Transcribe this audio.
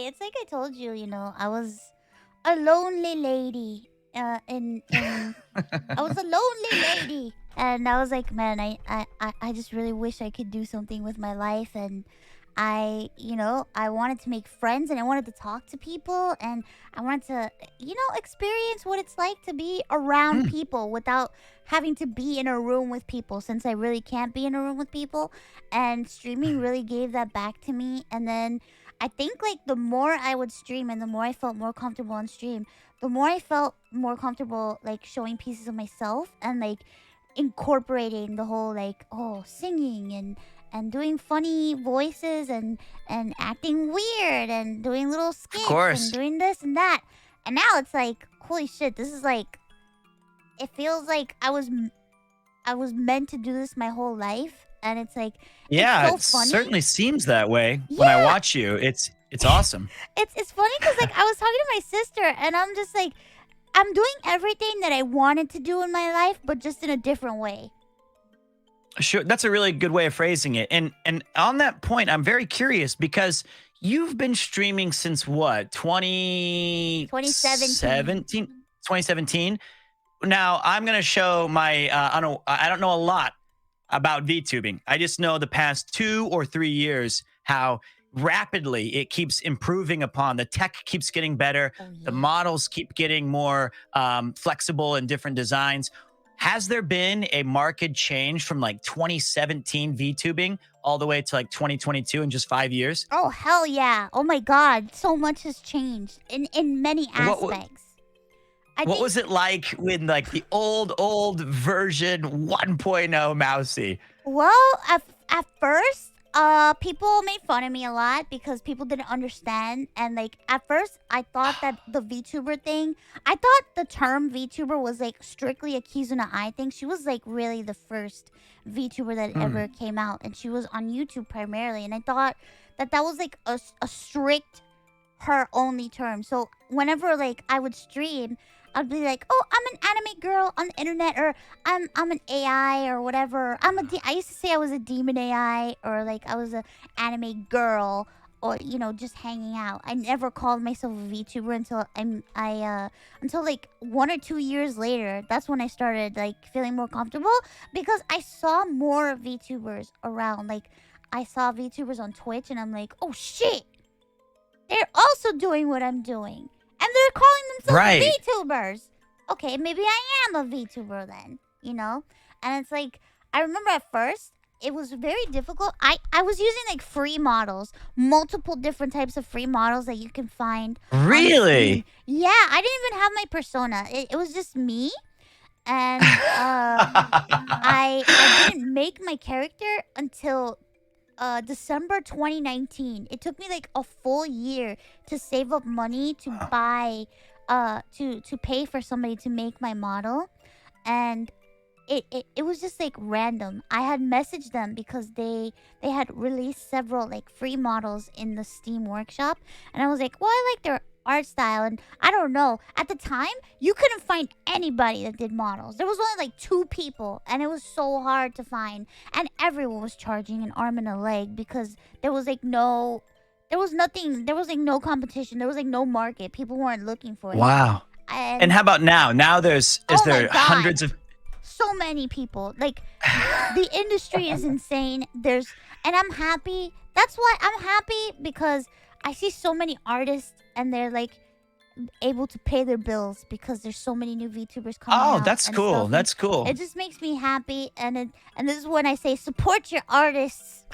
it's like I told you, I was a lonely lady. I was a lonely lady, and I was like, man, I just really wish I could do something with my life, and I wanted to make friends, and I wanted to talk to people, and I wanted to, experience what it's like to be around Hmm. people without having to be in a room with people, since I really can't be in a room with people, and streaming really gave that back to me, and then I think like the more I would stream and the more I felt more comfortable on stream, the more I felt more comfortable like showing pieces of myself and like incorporating the whole like singing and doing funny voices and acting weird and doing little Of skits and course. doing this and that. And now it's like, holy shit, this is like, it feels like I was meant to do this my whole life, and it's like, it's Yeah, so it funny. certainly seems that way when I Yeah, watch you. It's awesome. it's funny because like I was talking to my sister, and I'm just like, I'm doing everything that I wanted to do in my life, but just in a different way. Sure, that's a really good way of phrasing it. And on that point, I'm very curious because you've been streaming since what? 2017. 2017? 2017? Now, I'm going to show my I don't know a lot about VTubing. I just know the past 2 or 3 years how rapidly it keeps improving upon. The tech keeps getting better. Oh The yeah. models keep getting more flexible and different designs. Has there been a market change from like 2017 VTubing all the way to like 2022 in just 5 years? Oh hell yeah. Oh my god, so much has changed in many What wa- aspects. I what think was it like with like the old version 1.0 Mousy? well, at first, people made fun of me a lot because people didn't understand, and like at first, I thought that the VTuber thing, I thought the term VTuber was like strictly a Kizuna Ai thing. She was like really the first VTuber that Hmm. ever came out, and she was on YouTube primarily, and I thought that that was like a strict her only term. So whenever like I would stream, I'd be like, "Oh, I'm an anime girl on the internet," or I'm an AI or whatever. I used to say I was a demon AI, or like I was a anime girl, or just hanging out. I never called myself a VTuber until until like 1 or 2 years later. That's when I started like feeling more comfortable because I saw more VTubers around. Like I saw VTubers on Twitch, and I'm like, "Oh shit, they're also doing what I'm doing. And they're calling themselves Right. VTubers. Okay, maybe I am a VTuber then. And it's like, I remember at first, it was very difficult. I was using like free models, multiple different types of free models that you can find on Steam. Really? Yeah, I didn't even have my persona. It was just me. And I didn't make my character until December 2019. It took me like a full year to save up money to buy to pay for somebody to make my model. And it was just like random. I had messaged them because they had released several like free models in the Steam workshop, and I was like, well, I like their art style, and I don't know, at the time you couldn't find anybody that did models. There was only like 2 people, and it was so hard to find, and everyone was charging an arm and a leg because there was like no, there was nothing, there was like no competition, there was like no market, people weren't looking for it. Wow. And And how about now? Now is oh my there god, hundreds of so many people. Like the industry is insane. And I'm happy. That's why I'm happy, because I see so many artists and they're like able to pay their bills because there's so many new VTubers coming Oh, out that's and cool. stuff, and That's cool. it just makes me happy. And this is when I say support your artists.